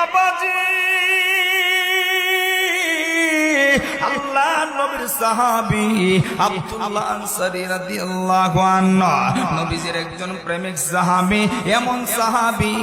বাবাজি আল্লাহ নবীর সাহাবী আব্দুল্লাহ আনসারী রাদিয়াল্লাহু আনহু নবীজির একজন প্রেমিক সাহাবী এমন সাহাবী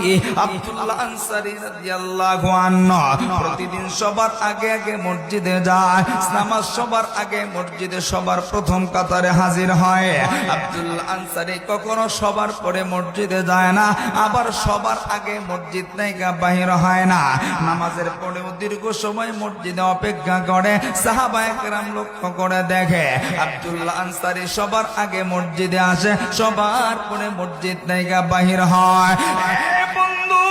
আব্দুল্লাহ আনসারী রাদিয়াল্লাহু আনহু প্রতিদিন সবার আগে আগে মসজিদে যায় নামাজ সবার আগে মসজিদে সবার প্রথম কাতারে হাজির হয় আব্দুল্লাহ আনসারী কখনো সবার পরে মসজিদে যায় না আবার সবার আগে মসজিদ থেকে বাহির হয় না নামাজের পরেও দীর্ঘ সময় মসজিদে অপেক্ষা করে সাহাবায়ে কেরাম লক্ষ্য করে দেখে আব্দুল্লাহ আনসারী সবার আগে মসজিদে আসে সবার পরে মসজিদ থেকে বাহির হয় বন্ধু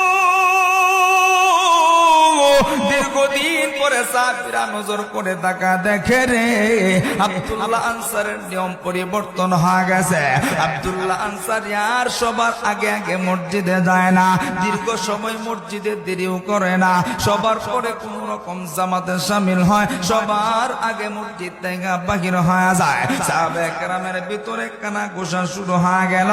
দীর্ঘদিন পরে সাহাবীরা নজর করে তাকা দেখে রে আব্দুল্লাহ আনসারের নিয়ম পরিবর্তন হয়ে গেছে আব্দুল্লাহ আনসারী আর সবার আগে আগে মসজিদে যায় না দীর্ঘ সময় মসজিদে দেরিও করে না সবার পরে কোন রকম জামাতে শামিল হয় সবার আগে মসজিদ থেকে বাহির হয়ে যায় সাহাবায়ে কেরামের ভিতরে কানা ঘোষা শুরু হয়ে গেল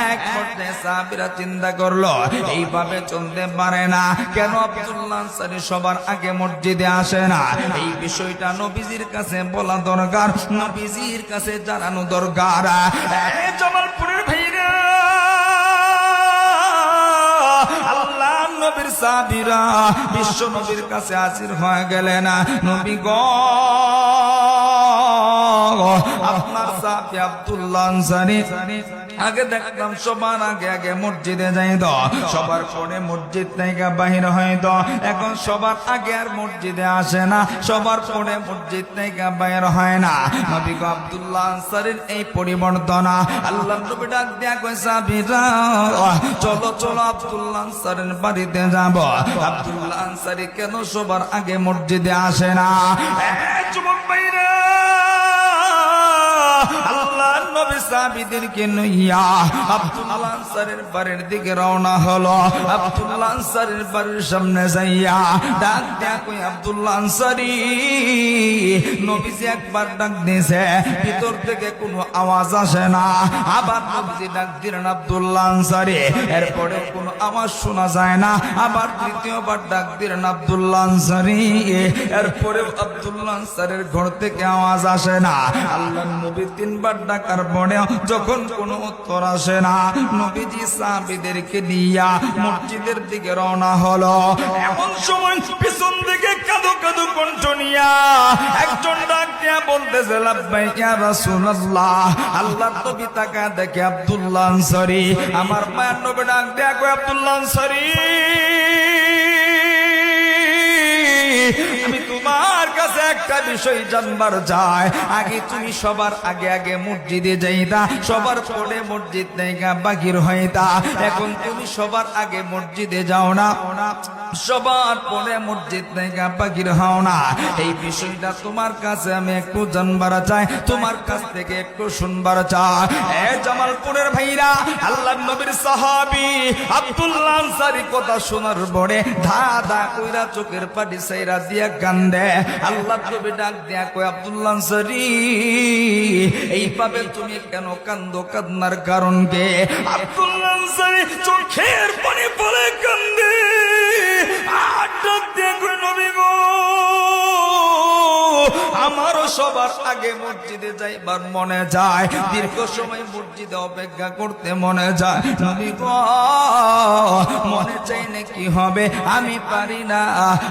এক পর্যায়ে সাহাবীরা চিন্তা করলো এইভাবে চলতে পারে না কেন আব্দুল্লাহ আনসারী সবার আগে মসজিদে আসে না এই বিষয়টা নবীজির কাছে বলা দরকার নবীজির কাছে জানানো দরকার জামালপুরের ভাইরা আল্লাহ নবীর সাহাবীরা বিশ্ব নবীর কাছে হাজির হয়ে গেলেন নবী গো আপনার সাহাবী আব্দুল্লাহ আনসারী আগে দেখতাম সবার আগে আগে মসজিদে যাইত সবার পরে মসজিদ থেকে বাহির হইত এখন সবার আগে আর মসজিদে আসে না সবার পরে মসজিদ থেকে বাহির হয় না নবী গো আব্দুল্লাহ আনসারীর এই পরিবর্তন আল্লাহর নবী ডাক দিয়া কইছে সাহাবীরা চলো চলো আব্দুল্লাহ আনসারীর বাড়িতে যাব আব্দুল্লাহ আনসারী কেন সবার আগে মসজিদে আসে না যুবক ভাইরা আল্লাহর নবী সাহাবীদেরকে নিয়া আব্দুল্লাহ আনসারীর বাড়ির দিকে রওনা হলো আব্দুল্লাহ আনসারীর বাড়ির সামনে যাইয়া ডাক দেয়া কই আব্দুল্লাহ আনসারী নবীজি একবার ডাক দিয়েছে ভিতর থেকে কোনো আওয়াজ আসে না আবার নবীজি ডাক দিলেন আব্দুল্লাহ আনসারী এরপরে কোনো আওয়াজ শোনা যায় না আবার দ্বিতীয়বার ডাক দিলেন আব্দুল্লাহ আনসারী এরপরে আব্দুল্লাহ আনসারীর ঘর থেকে আওয়াজ আসে না আল্লাহর নবী তিনবার ডাকার পরেও যখন কোনো উত্তর আসে না নবীজি সাহাবীদেরকে নিয়া মসজিদের দিকে রওনা হলো এমন সময় পিছন থেকে কাঁদো কাঁদো কণ্ঠ নিয়া একজন ডাক দিয়া বলতেছে লাব্বাইক ইয়া রাসূলুল্লাহ আল্লাহর নবী তাকা দেখে আব্দুল্লাহ আনসারী আমার মায়ের নবী ডাক দিয়া কয় আব্দুল্লাহ আনসারী আমি তোমার কাছে একটা বিষয় জানবার চাই আগে তুমি সবার আগে আগে মসজিদে যাইতা সবার পরে মসজিদ থেকে বাহির হইতা এখন তুমি সবার আগে মসজিদে যাও না সবার পরে মসজিদ থেকে বাহির হও না এই বিষয়টা তোমার কাছে আমি একটু জানবার চাই তোমার কাছ থেকে একটু শুনবার চাই এ জামালপুরের ভাইরা আল্লাহর নবীর সাহাবী আব্দুল্লাহ আনসারী কথা শোনার পরে ধা ধা কইরা চোখের পানি সাইরা দিয়া কান্দে আল্লাহর নবী ডাক দিয়া কয় আব্দুল্লাহ আনসারী এইভাবে তুমি কেন কান্দো কান্নার কারণ কি আব্দুল্লাহ আনসারী চোখের পানি পড়ে কান্দে আর ডাক দিয়া কয় নবী গো আমারও সবার আগে মসজিদে যাইবার মনে যায় দীর্ঘ সময় মসজিদে অপেক্ষা করতে মনে যায় নবী গো মনে চাইলে কি হবে আমি পারি না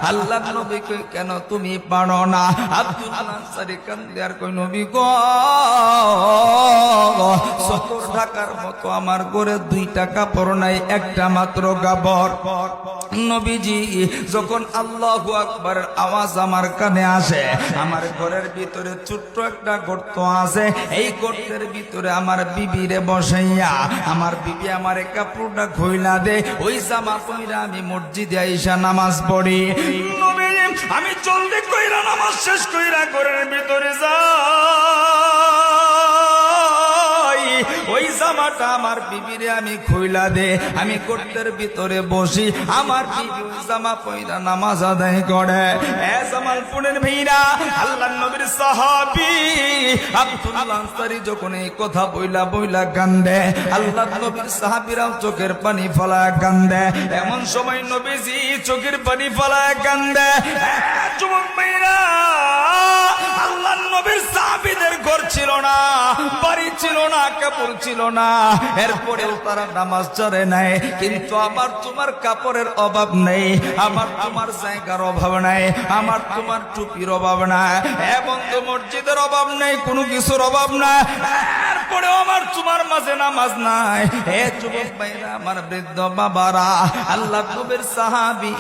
আল্লাহর নবী কই কেন তুমি পারো না আব্দুল্লাহ আনসারী কান্দে আর কই নবী গো সত্তর টাকার মতো আমার ঘরে 2 টাকা পড় নাই একটা মাত্র কাপড় নবীজি যখন আল্লাহু আকবার আওয়াজ আমার কানে আসে আমার ঘরের ভিতরে ছোট্ট একটা গর্ত আছে এই গর্তের ভিতরে আমার বিবিরে বসাইয়া আমার বিবি আমারে কাপড়টা খুইলা দে ওই জামা পইরা আমি মসজিদে আইসা নামাজ পড়ি নবীজি আমি জলদি কইরা নামাজ শেষ কইরা ঘরের ভিতরে যাই ওই জামাটা আমার বিবিরে আমি খুইলা দে, আমি গর্তের ভিতরে বসি, আমার বিবি ওই জামা পয়রা নামাজ আদায় করে। এ জামালপুরের ভাইরা, আল্লাহর নবীর সাহাবী আব্দুল্লাহ আনসারী যখন এই কথা বইলা বইলা কান্দে, আল্লাহর নবীর সাহাবীরাও চোখের পানি ফেলায় কান্দে। এমন সময় নবীজি চোখের পানি ফেলায় কান্দে। যুবক ভাইরা, আল্লাহর নবীর সাহাবীদের ঘর ছিল না, বাড়ি ছিল না, কাপড় ছিল না, এরপরেও তারা নামাজ ছাড়ে নাই। কিন্তু আমার তোমার কাপড়ের অভাব নেই, আমার তোমার জায়গার অভাব নাই, আমার তোমার টুপির অভাব নাই, বন্ধু মসজিদের অভাব নেই, কোনো কিছুর অভাব নাই, এরপরেও আমার তোমার মাঝে নামাজ নাই। হে যুবক ভাইরা, আমার বৃদ্ধ বাবারা, আল্লাহ নবীর সাহাবী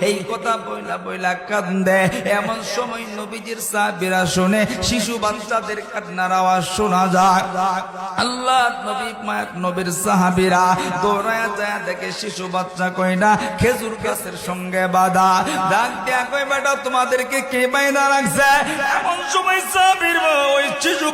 এই কথা বইলা বইলা কান্দে। এমন সময় নবীজির সাহাবীরা শুনে শিশু বাচ্চাদের কান্নার আওয়াজ শোনা যায়। আল্লাহ নবী মায়াত নবীর সাহাবীরা দৌড়ায়া যায়, দেখে শিশু বাচ্চা কয়টা খেজুর গাছের সঙ্গে বাঁধা। ডাক দিয়া কই, বেটা তোমাদেরকে কে বাইধা রাখছে? এমন সময় সাহাবীর ওই শিশু